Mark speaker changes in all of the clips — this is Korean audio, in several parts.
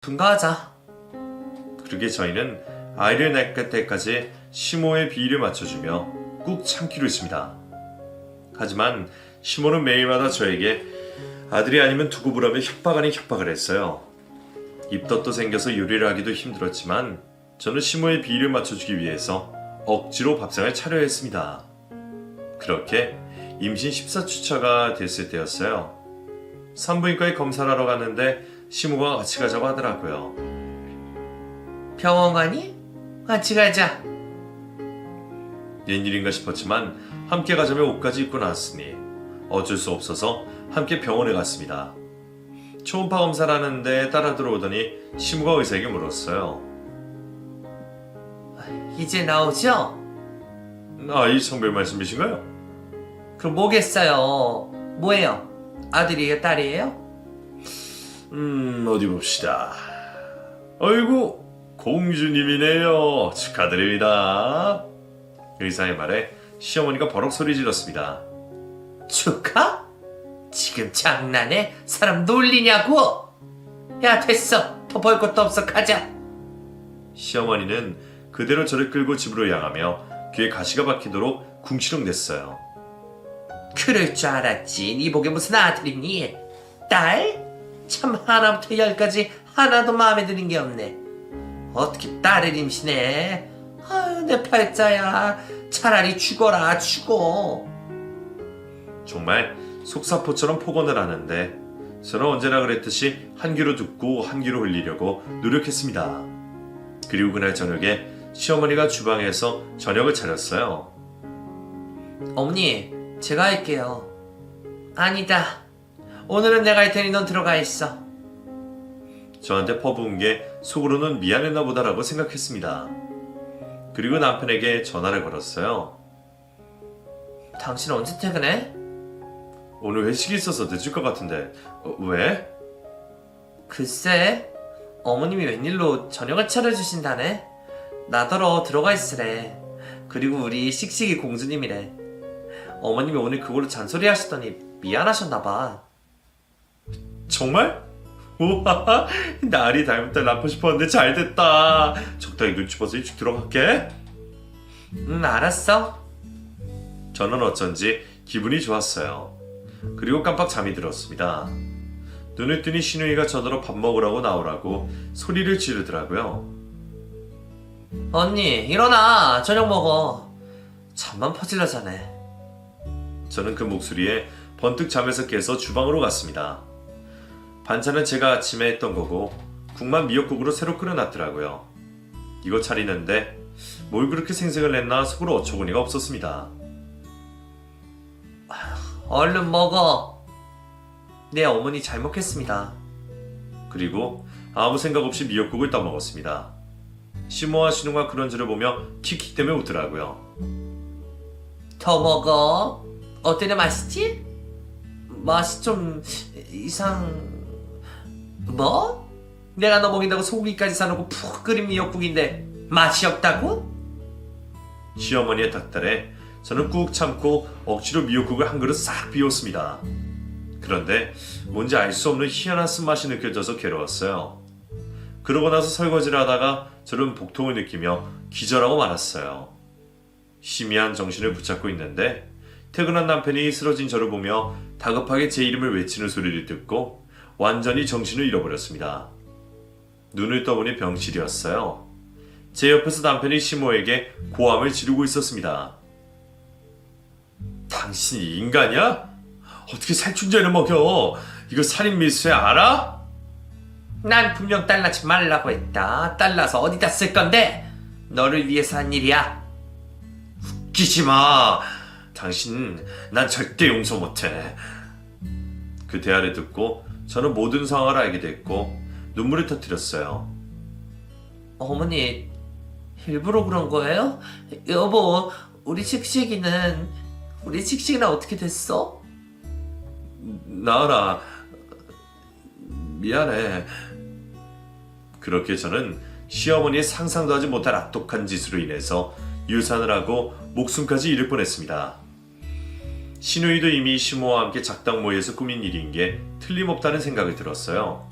Speaker 1: 분가하자.
Speaker 2: 그렇게 저희는 아이를 낳을 때까지 시모의 비위를 맞춰주며 꾹 참기로 했습니다. 하지만 시모는 매일마다 저에게 아들이 아니면 두고 보라며 협박 아닌 협박을 했어요. 입덧도 생겨서 요리를 하기도 힘들었지만 저는 시모의 비위를 맞춰주기 위해서 억지로 밥상을 차려야 했습니다. 그렇게 임신 14주차가 됐을 때였어요. 산부인과에 검사를 하러 갔는데 시모가 같이 가자고 하더라고요.
Speaker 1: 병원 가니? 같이 가자.
Speaker 2: 웬일인가 싶었지만 함께 가자며 옷까지 입고 나왔으니 어쩔 수 없어서 함께 병원에 갔습니다. 초음파 검사를 하는데 따라 들어오더니 시모가 의사에게 물었어요.
Speaker 1: 이제 나오죠?
Speaker 2: 아이 성별 말씀이신가요?
Speaker 1: 그럼 뭐겠어요? 뭐예요? 아들이에요? 딸이에요?
Speaker 2: 어디 봅시다. 아이고 공주님이네요. 축하드립니다. 의사의 말에 시어머니가 버럭 소리 질렀습니다.
Speaker 1: 축하? 지금 장난해? 사람 놀리냐고? 야 됐어. 더 볼 것도 없어. 가자.
Speaker 2: 시어머니는 그대로 저를 끌고 집으로 향하며 귀에 가시가 박히도록 궁시렁댔어요.
Speaker 1: 그럴 줄 알았지. 네 복에 무슨 아들이니? 딸? 참 하나부터 열까지 하나도 마음에 드는 게 없네. 어떻게 딸을 임신해? 아유 내 팔자야. 차라리 죽어라 죽어.
Speaker 2: 정말 속사포처럼 폭언을 하는데 저는 언제나 그랬듯이 한 귀로 듣고 한 귀로 흘리려고 노력했습니다. 그리고 그날 저녁에 시어머니가 주방에서 저녁을 차렸어요.
Speaker 1: 어머니 제가 할게요. 아니다. 오늘은 내가 할 테니 넌 들어가 있어.
Speaker 2: 저한테 퍼부은 게 속으로는 미안했나 보다라고 생각했습니다. 그리고 남편에게 전화를 걸었어요.
Speaker 1: 당신 언제 퇴근해?
Speaker 2: 오늘 회식이 있어서 늦을 것 같은데 왜?
Speaker 1: 글쎄 어머님이 웬일로 저녁을 차려주신다네. 나더러 들어가 있으래. 그리고 우리 씩씩이 공주님이래. 어머님이 오늘 그걸로 잔소리 하시더니 미안하셨나봐.
Speaker 2: 정말? 우와 나리 닮은 딸 낳고 싶었는데 잘됐다. 적당히 눈치 봐서 일찍 들어갈게.
Speaker 1: 알았어.
Speaker 2: 저는 어쩐지 기분이 좋았어요. 그리고 깜빡 잠이 들었습니다. 눈을 뜨니 신우이가 저더러 밥 먹으라고 나오라고 소리를 지르더라고요.
Speaker 1: 언니 일어나. 저녁 먹어. 잠만 퍼질러 자네.
Speaker 2: 저는 그 목소리에 번뜩 잠에서 깨서 주방으로 갔습니다. 반찬은 제가 아침에 했던 거고 국만 미역국으로 새로 끓여놨더라고요. 이거 차리는데 뭘 그렇게 생색을 냈나 속으로 어처구니가 없었습니다.
Speaker 1: 얼른 먹어. 네 어머니 잘 먹겠습니다.
Speaker 2: 그리고 아무 생각 없이 미역국을 떠먹었습니다. 시모와 신우가 그런 저를 보며 킥킥 대며 웃더라고요.
Speaker 1: 더 먹어. 어때네 맛있지? 맛이 좀 뭐? 내가 너 먹인다고 소고기까지 사놓고 푹 끓인 미역국인데 맛이 없다고?
Speaker 2: 시어머니의 닥달에 저는 꾹 참고 억지로 미역국을 한 그릇 싹 비웠습니다. 그런데 뭔지 알 수 없는 희한한 쓴맛이 느껴져서 괴로웠어요. 그러고 나서 설거지를 하다가 저는 복통을 느끼며 기절하고 말았어요. 희미한 정신을 붙잡고 있는데 퇴근한 남편이 쓰러진 저를 보며 다급하게 제 이름을 외치는 소리를 듣고 완전히 정신을 잃어버렸습니다. 눈을 떠보니 병실이었어요. 제 옆에서 남편이 시모에게 고함을 지르고 있었습니다. 당신이 인간이야? 어떻게 살충제를 먹여? 이거 살인 미수야 알아?
Speaker 1: 난 분명 딸 낳지 말라고 했다. 딸 낳아서 어디다 쓸 건데? 너를 위해서 한 일이야.
Speaker 2: 웃기지 마. 당신 난 절대 용서 못해. 그 대화를 듣고 저는 모든 상황을 알게 됐고 눈물을 터뜨렸어요.
Speaker 1: 어머니 일부러 그런 거예요? 여보 우리 씩씩이는 어떻게 됐어?
Speaker 2: 나으라 미안해. 그렇게 저는 시어머니의 상상도 하지 못할 악독한 짓으로 인해서 유산을 하고 목숨까지 잃을 뻔했습니다. 신우이도 이미 시모와 함께 작당 모의에서 꾸민 일인 게 틀림없다는 생각이 들었어요.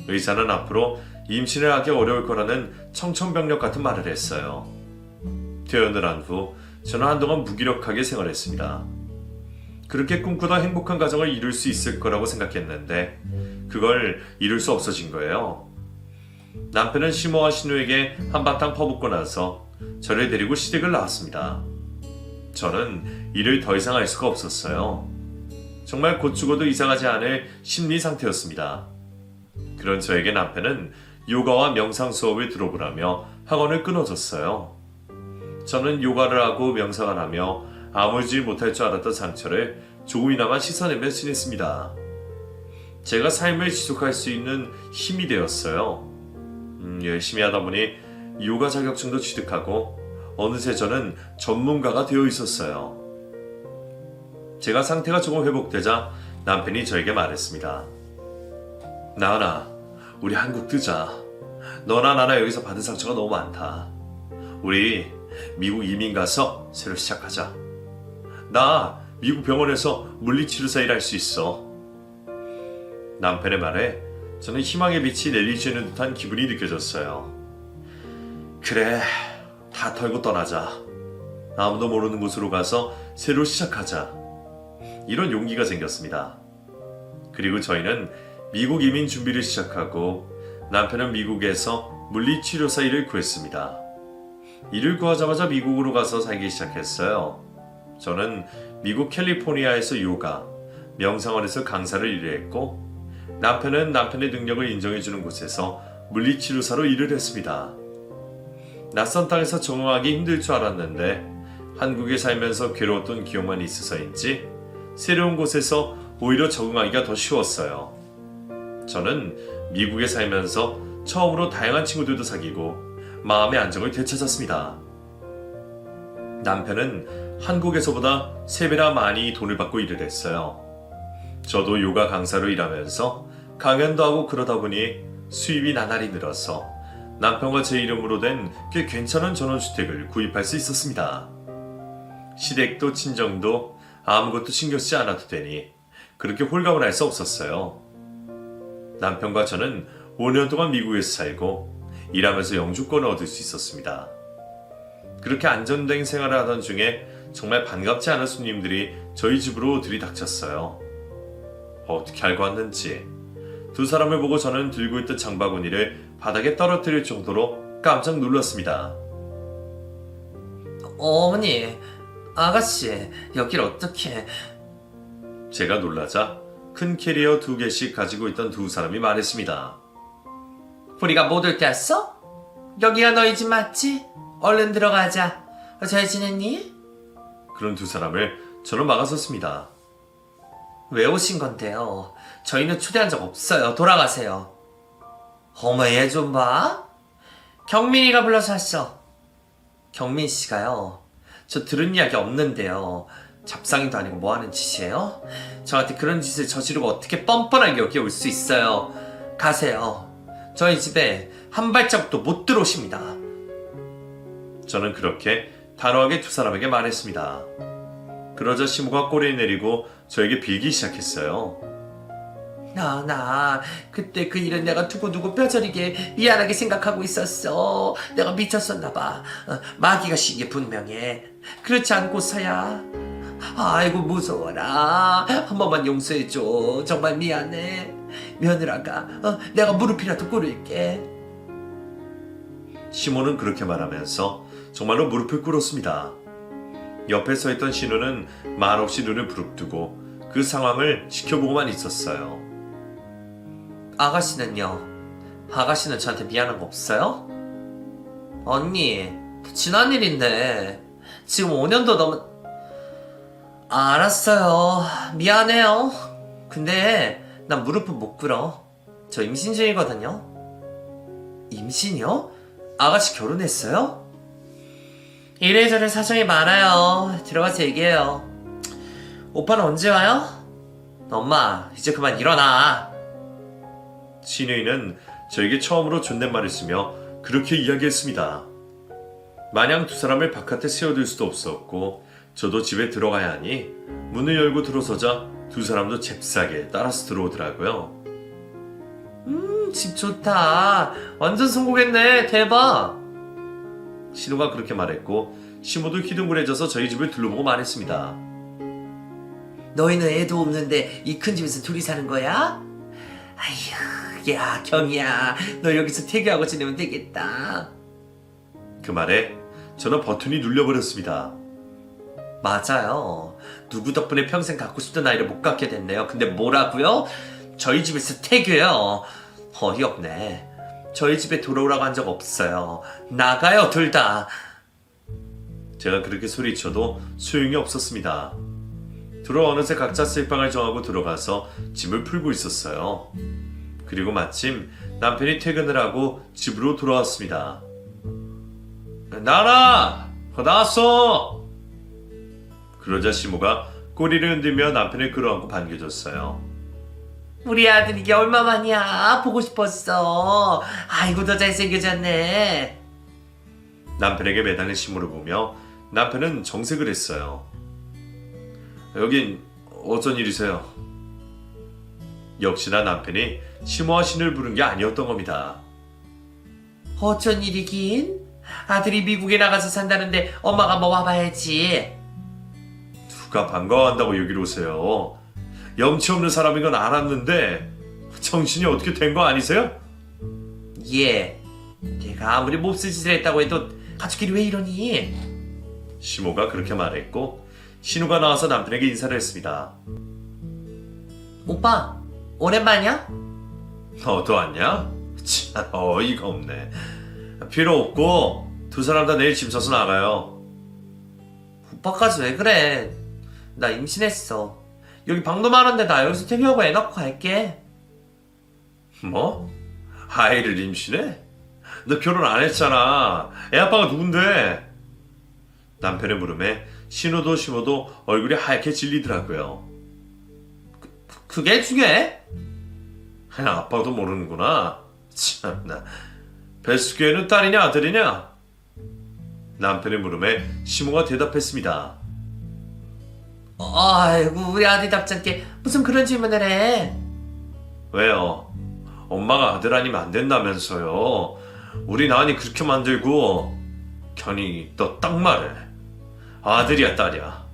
Speaker 2: 의사는 앞으로 임신을 하기 어려울 거라는 청천벽력 같은 말을 했어요. 퇴원을 한 후 저는 한동안 무기력하게 생활했습니다. 그렇게 꿈꾸던 행복한 가정을 이룰 수 있을 거라고 생각했는데 그걸 이룰 수 없어진 거예요. 남편은 시모와 신우에게 한바탕 퍼붓고 나서 저를 데리고 시댁을 나왔습니다. 저는 일을 더 이상 할 수가 없었어요. 정말 곧 죽어도 이상하지 않을 심리 상태였습니다. 그런 저에게 남편은 요가와 명상 수업을 들어보라며 학원을 끊어줬어요. 저는 요가를 하고 명상을 하며 아물지 못할 줄 알았던 상처를 조금이나마 씻어내며 지냈습니다. 제가 삶을 지속할 수 있는 힘이 되었어요. 열심히 하다 보니 요가 자격증도 취득하고 어느새 저는 전문가가 되어 있었어요. 제가 상태가 조금 회복되자 남편이 저에게 말했습니다. 나은아, 우리 한국 뜨자. 너나 나나 여기서 받은 상처가 너무 많다. 우리 미국 이민 가서 새로 시작하자. 나 미국 병원에서 물리치료사 일할 수 있어. 남편의 말에 저는 희망의 빛이 내리쬐는 듯한 기분이 느껴졌어요. 그래, 다 털고 떠나자. 아무도 모르는 곳으로 가서 새로 시작하자. 이런 용기가 생겼습니다. 그리고 저희는 미국 이민 준비를 시작하고 남편은 미국에서 물리치료사 일을 구했습니다. 일을 구하자마자 미국으로 가서 살기 시작했어요. 저는 미국 캘리포니아에서 요가, 명상원에서 강사를 일했고 남편은 남편의 능력을 인정해주는 곳에서 물리치료사로 일을 했습니다. 낯선 땅에서 적응하기 힘들 줄 알았는데 한국에 살면서 괴로웠던 기억만 있어서인지 새로운 곳에서 오히려 적응하기가 더 쉬웠어요. 저는 미국에 살면서 처음으로 다양한 친구들도 사귀고 마음의 안정을 되찾았습니다. 남편은 한국에서보다 3배나 많이 돈을 받고 일을 했어요. 저도 요가 강사로 일하면서 강연도 하고 그러다 보니 수입이 나날이 늘어서 남편과 제 이름으로 된 꽤 괜찮은 전원주택을 구입할 수 있었습니다. 시댁도 친정도 아무것도 신경 쓰지 않아도 되니 그렇게 홀가분할 수 없었어요. 남편과 저는 5년 동안 미국에서 살고 일하면서 영주권을 얻을 수 있었습니다. 그렇게 안정된 생활을 하던 중에 정말 반갑지 않은 손님들이 저희 집으로 들이닥쳤어요. 어떻게 알고 왔는지 두 사람을 보고 저는 들고 있던 장바구니를 바닥에 떨어뜨릴 정도로 깜짝 놀랐습니다.
Speaker 1: 어머니, 아가씨, 여길 어떻게...
Speaker 2: 제가 놀라자 큰 캐리어 2개씩 가지고 있던 두 사람이 말했습니다.
Speaker 1: 우리가 못 올 때 왔어? 여기가 너희 집 맞지? 얼른 들어가자. 잘 지냈니?
Speaker 2: 그런 두 사람을 저는 막아섰습니다.
Speaker 1: 왜 오신 건데요? 저희는 초대한 적 없어요. 돌아가세요. 어머, 얘 좀 봐. 경민이가 불러서 왔어. 경민 씨가요. 저 들은 이야기 없는데요. 잡상인도 아니고 뭐 하는 짓이에요? 저한테 그런 짓을 저지르고 어떻게 뻔뻔하게 여기 올 수 있어요? 가세요. 저희 집에 한 발자국도 못 들어오십니다.
Speaker 2: 저는 그렇게 단호하게 두 사람에게 말했습니다. 그러자 시모가 꼬리를 내리고 저에게 빌기 시작했어요.
Speaker 1: 나 그때 그 일은 내가 두고두고 뼈저리게 미안하게 생각하고 있었어. 내가 미쳤었나봐. 마귀가 시기에 분명해. 그렇지 않고서야. 아이고 무서워라. 한 번만 용서해줘. 정말 미안해. 며느라가 내가 무릎이라도 꿇을게.
Speaker 2: 시모는 그렇게 말하면서 정말로 무릎을 꿇었습니다. 옆에 서 있던 신우는 말없이 눈을 부릅뜨고 그 상황을 지켜보고만 있었어요.
Speaker 1: 아가씨는요? 아가씨는 저한테 미안한 거 없어요? 언니, 지난 일인데 지금 5년도 넘은... 알았어요. 미안해요. 근데 난 무릎은 못 꿇어. 저 임신 중이거든요. 임신이요? 아가씨 결혼했어요? 이래저래 사정이 많아요. 들어가서 얘기해요. 오빠는 언제 와요? 엄마, 이제 그만 일어나.
Speaker 2: 신우이는 저에게 처음으로 존댓말을 쓰며 그렇게 이야기했습니다. 마냥 두 사람을 바깥에 세워둘 수도 없었고 저도 집에 들어가야 하니 문을 열고 들어서자 두 사람도 잽싸게 따라서 들어오더라고요.
Speaker 1: 집 좋다. 완전 성공했네. 대박.
Speaker 2: 신우가 그렇게 말했고 시모도 희둥그레져서 저희 집을 둘러보고 말했습니다.
Speaker 1: 너희는 애도 없는데 이 큰 집에서 둘이 사는 거야? 아휴, 야 경이야, 너 여기서 태교하고 지내면 되겠다.
Speaker 2: 그 말에 저는 버튼이 눌려버렸습니다.
Speaker 1: 맞아요. 누구 덕분에 평생 갖고 싶던 아이를 못 갖게 됐네요. 근데 뭐라고요? 저희 집에서 태교요? 어이없네. 저희 집에 돌아오라고 한 적 없어요. 나가요, 둘 다.
Speaker 2: 제가 그렇게 소리쳐도 소용이 없었습니다. 둘은 어느새 각자 쓸방을 정하고 들어가서 짐을 풀고 있었어요. 그리고 마침 남편이 퇴근을 하고 집으로 돌아왔습니다. 나라! 나왔어! 그러자 시모가 꼬리를 흔들며 남편을 끌어안고 반겨줬어요.
Speaker 1: 우리 아들 이게 얼마만이야? 보고 싶었어. 아이고, 더 잘생겨졌네.
Speaker 2: 남편에게 매달린 시모를 보며 남편은 정색을 했어요. 여긴 어쩐 일이세요? 역시나 남편이 시모와 신을 부른 게 아니었던 겁니다.
Speaker 1: 어쩐 일이긴? 아들이 미국에 나가서 산다는데 엄마가 한번 와봐야지.
Speaker 2: 누가 반가워한다고 여기로 오세요? 염치 없는 사람인 건 알았는데 정신이 어떻게 된 거 아니세요?
Speaker 1: 예. 내가 아무리 몹쓸 짓을 했다고 해도 가족끼리 왜 이러니?
Speaker 2: 시모가 그렇게 말했고 신우가 나와서 남편에게 인사를 했습니다.
Speaker 1: 오빠, 오랜만이야?
Speaker 2: 너도 왔냐? 참 어이가 없네. 필요 없고 두 사람 다 내일 짐 싸서 나가요.
Speaker 1: 오빠까지 왜 그래? 나 임신했어. 여기 방도 많은데 나 여기서 태교하고 애 낳고 갈게.
Speaker 2: 뭐? 아이를 임신해? 너 결혼 안 했잖아. 애 아빠가 누군데? 남편의 물음에 신우도 시모도 얼굴이 하얗게 질리더라고요.
Speaker 1: 그게 중요해?
Speaker 2: 아빠도 모르는구나. 참나. 뱃속에는 딸이냐 아들이냐? 남편의 물음에 시모가 대답했습니다.
Speaker 1: 아이고, 우리 아들답지 않게 무슨 그런 질문을 해.
Speaker 2: 왜요? 엄마가 아들 아니면 안 된다면서요. 우리 나은이 그렇게 만들고 괜히 너 딱 말해. 아들이야 딸이야.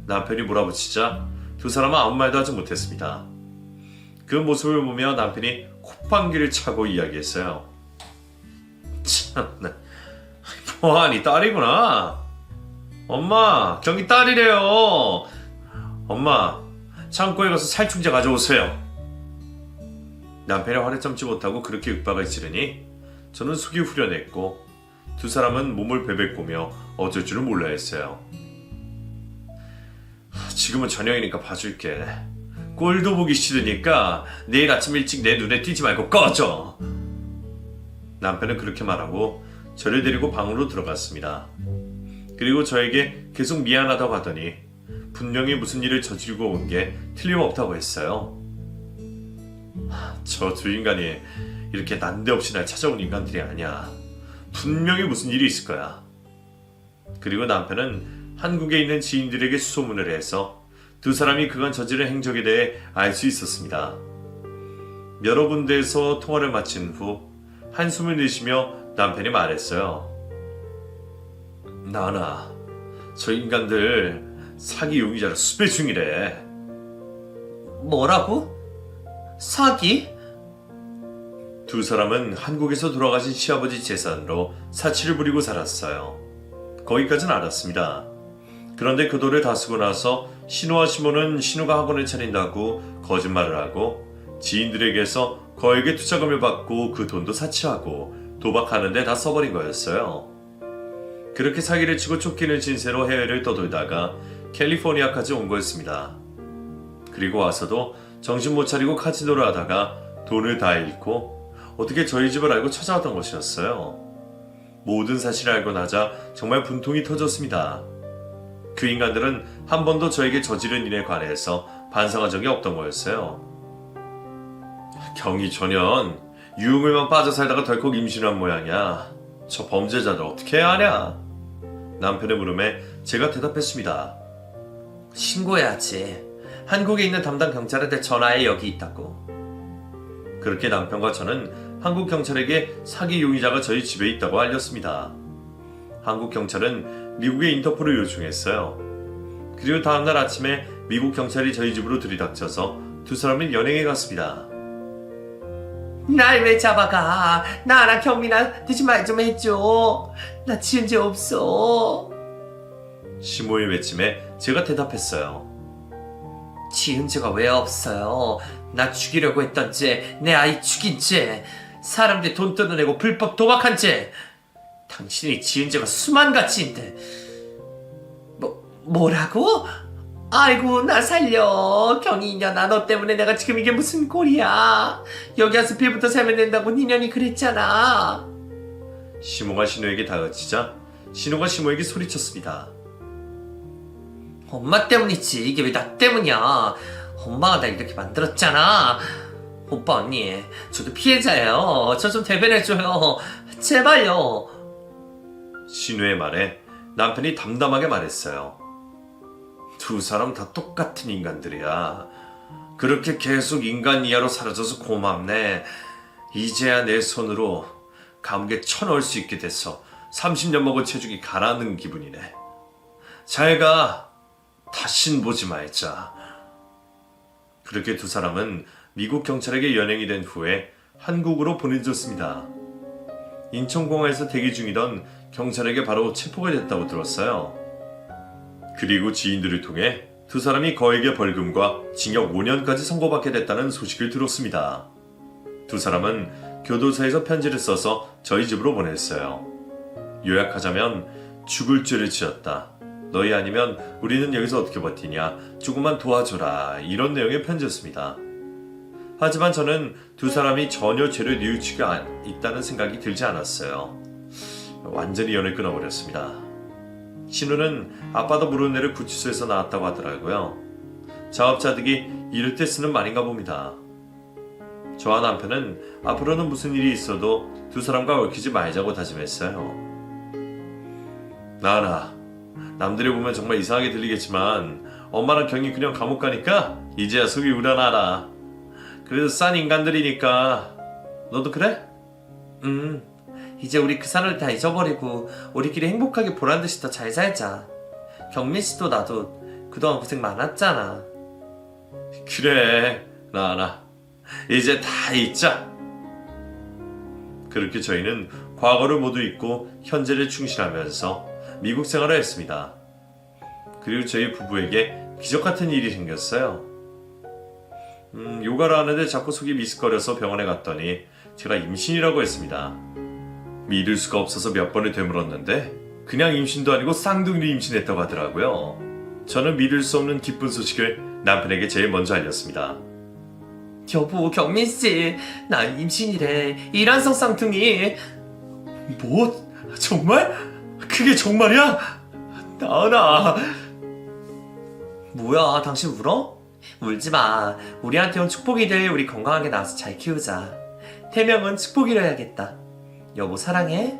Speaker 2: 남편이 몰아붙이자 두 사람은 아무 말도 하지 못했습니다. 그 모습을 보며 남편이 콧방귀를 차고 이야기했어요. 참나. 뭐하니 딸이구나. 엄마 경이 딸이래요. 엄마 창고에 가서 살충제 가져오세요. 남편이 화를 참지 못하고 그렇게 윽박을 지르니 저는 속이 후련했고 두 사람은 몸을 베베꼬며 어쩔 줄을 몰라 했어요. 지금은 저녁이니까 봐줄게. 꼴도 보기 싫으니까 내일 아침 일찍 내 눈에 띄지 말고 꺼져. 남편은 그렇게 말하고 저를 데리고 방으로 들어갔습니다. 그리고 저에게 계속 미안하다고 하더니 분명히 무슨 일을 저지르고 온 게 틀림없다고 했어요. 저 두 인간이 이렇게 난데없이 날 찾아온 인간들이 아니야. 분명히 무슨 일이 있을 거야. 그리고 남편은 한국에 있는 지인들에게 수소문을 해서 두 사람이 그간 저지른 행적에 대해 알 수 있었습니다. 여러 군데에서 통화를 마친 후 한숨을 내쉬며 남편이 말했어요. 나나, 저 인간들 사기 용의자로 수배 중이래.
Speaker 1: 뭐라고? 사기?
Speaker 2: 두 사람은 한국에서 돌아가신 시아버지 재산으로 사치를 부리고 살았어요. 거기까지는 알았습니다. 그런데 그 돈을 다 쓰고 나서 신우와 시모는 신우가 학원을 차린다고 거짓말을 하고 지인들에게서 거액의 투자금을 받고 그 돈도 사치하고 도박하는 데 다 써버린 거였어요. 그렇게 사기를 치고 쫓기는 신세로 해외를 떠돌다가 캘리포니아까지 온 거였습니다. 그리고 와서도 정신 못 차리고 카지노를 하다가 돈을 다 잃고 어떻게 저희 집을 알고 찾아왔던 것이었어요. 모든 사실을 알고 나자 정말 분통이 터졌습니다. 그 인간들은 한 번도 저에게 저지른 일에 관해서 반성한 적이 없던 거였어요. 경이 전년 유흥을만 빠져 살다가 덜컥 임신한 모양이야. 저 범죄자들 어떻게 해야 하냐? 남편의 물음에 제가 대답했습니다.
Speaker 1: 신고해야지. 한국에 있는 담당 경찰한테 전화해 여기 있다고.
Speaker 2: 그렇게 남편과 저는 한국 경찰에게 사기 용의자가 저희 집에 있다고 알렸습니다. 한국 경찰은 미국의 인터폴을 요청했어요. 그리고 다음날 아침에 미국 경찰이 저희 집으로 들이닥쳐서 두 사람은 연행해 갔습니다.
Speaker 1: 날 왜 잡아가? 나랑 경민아 대신 말 좀 해줘. 나 지은 죄 없어.
Speaker 2: 시모의 외침에 제가 대답했어요.
Speaker 1: 지은 죄가 왜 없어요? 나 죽이려고 했던 죄, 내 아이 죽인 죄, 사람들 돈 뜯어내고 불법 도박한 죄. 당신이 지은 죄가 수만가치인데. 뭐라고? 아이고 나 살려. 경이년아, 너 때문에 내가 지금 이게 무슨 꼴이야. 여기 와서 빌부터 살면 된다고 니년이 그랬잖아.
Speaker 2: 시모가 신우에게 다가치자 신우가 시모에게 소리쳤습니다.
Speaker 1: 엄마 때문이지. 이게 왜 나 때문이야. 엄마가 날 이렇게 만들었잖아. 오빠 언니, 저도 피해자예요. 저 좀 대변해줘요. 제발요.
Speaker 2: 신우의 말에 남편이 담담하게 말했어요. 두 사람 다 똑같은 인간들이야. 그렇게 계속 인간 이하로 사라져서 고맙네. 이제야 내 손으로 감옥에 쳐넣을 수 있게 됐어. 30년 먹은 체중이 가라앉는 기분이네. 잘 가. 다신 보지 말자. 그렇게 두 사람은 미국 경찰에게 연행이 된 후에 한국으로 보내졌습니다. 인천공항에서 대기 중이던 경찰에게 바로 체포가 됐다고 들었어요. 그리고 지인들을 통해 두 사람이 거액의 벌금과 징역 5년까지 선고받게 됐다는 소식을 들었습니다. 두 사람은 교도소에서 편지를 써서 저희 집으로 보냈어요. 요약하자면 죽을 죄를 지었다. 너희 아니면 우리는 여기서 어떻게 버티냐. 조금만 도와줘라. 이런 내용의 편지였습니다. 하지만 저는 두 사람이 전혀 죄를 뉘우치고 있다는 생각이 들지 않았어요. 완전히 연을 끊어버렸습니다. 신우는 아빠도 모르는 애를 구치소에서 나왔다고 하더라고요. 자업자득이 이럴 때 쓰는 말인가 봅니다. 저와 남편은 앞으로는 무슨 일이 있어도 두 사람과 얽히지 말자고 다짐했어요. 나나, 남들이 보면 정말 이상하게 들리겠지만 엄마랑 경이 그냥 감옥 가니까 이제야 속이 우려나라. 그래도 싼 인간들이니까. 너도 그래? 이제 우리 그 산을 다 잊어버리고 우리끼리 행복하게 보란듯이 더 잘 살자. 경민씨도 나도 그동안 고생 많았잖아. 그래, 나나. 이제 다 잊자. 그렇게 저희는 과거를 모두 잊고 현재를 충실하면서 미국 생활을 했습니다. 그리고 저희 부부에게 기적 같은 일이 생겼어요. 요가를 하는데 자꾸 속이 미스거려서 병원에 갔더니 제가 임신이라고 했습니다. 믿을 수가 없어서 몇 번을 되물었는데 그냥 임신도 아니고 쌍둥이를 임신했다고 하더라고요. 저는 믿을 수 없는 기쁜 소식을 남편에게 제일 먼저 알렸습니다.
Speaker 1: 여보, 경민씨, 나 임신이래. 이란성 쌍둥이.
Speaker 2: 뭐? 정말? 그게 정말이야? 나은아.
Speaker 1: 뭐야, 당신 울어? 울지마. 우리한테 온 축복이 될 우리 건강하게 낳아서 잘 키우자. 태명은 축복이라 해야겠다. 여보 사랑해?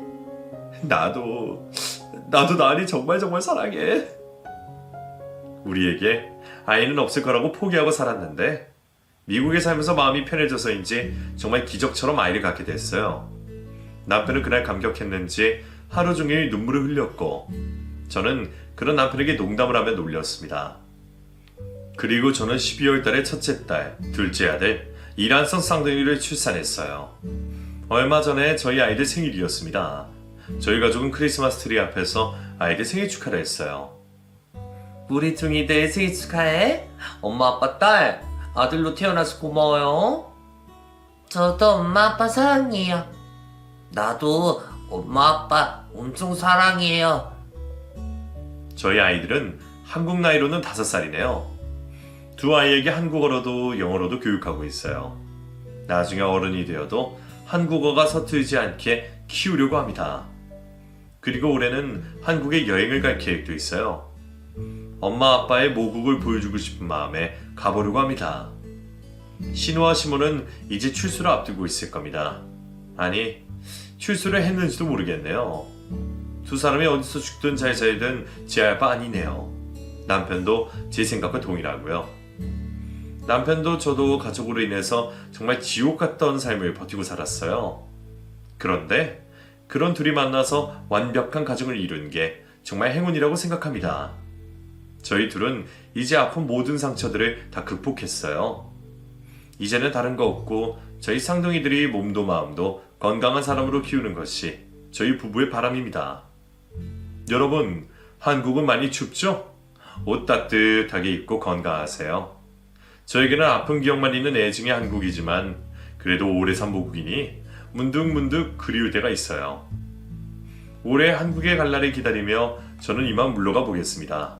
Speaker 2: 나도 나은이 정말 사랑해. 우리에게 아이는 없을 거라고 포기하고 살았는데 미국에 살면서 마음이 편해져서인지 정말 기적처럼 아이를 갖게 됐어요. 남편은 그날 감격했는지 하루 종일 눈물을 흘렸고 저는 그런 남편에게 농담을 하며 놀렸습니다. 그리고 저는 12월 달에 첫째 딸, 둘째 아들 이란성 쌍둥이를 출산했어요. 얼마 전에 저희 아이들 생일이었습니다. 저희 가족은 크리스마스 트리 앞에서 아이들 생일 축하를 했어요.
Speaker 1: 우리 둥이들 생일 축하해. 엄마 아빠 딸 아들로 태어나서 고마워요. 저도 엄마 아빠 사랑해요. 나도 엄마 아빠 엄청 사랑해요.
Speaker 2: 저희 아이들은 한국 나이로는 5살이네요. 두 아이에게 한국어로도 영어로도 교육하고 있어요. 나중에 어른이 되어도 한국어가 서툴지 않게 키우려고 합니다. 그리고 올해는 한국에 여행을 갈 계획도 있어요. 엄마 아빠의 모국을 보여주고 싶은 마음에 가보려고 합니다. 신우와 시모는 이제 출소를 앞두고 있을 겁니다. 아니, 출소를 했는지도 모르겠네요. 두 사람이 어디서 죽든 잘 살든 제 알 바 아니네요. 남편도 제 생각과 동일하고요. 남편도 저도 가족으로 인해서 정말 지옥 같던 삶을 버티고 살았어요. 그런데 그런 둘이 만나서 완벽한 가정을 이룬 게 정말 행운이라고 생각합니다. 저희 둘은 이제 아픈 모든 상처들을 다 극복했어요. 이제는 다른 거 없고 저희 쌍둥이들이 몸도 마음도 건강한 사람으로 키우는 것이 저희 부부의 바람입니다. 여러분, 한국은 많이 춥죠? 옷 따뜻하게 입고 건강하세요. 저에게는 아픈 기억만 있는 애증의 한국이지만 그래도 오래 산 모국이니 문득문득 그리울 때가 있어요. 올해 한국에 갈 날을 기다리며 저는 이만 물러가 보겠습니다.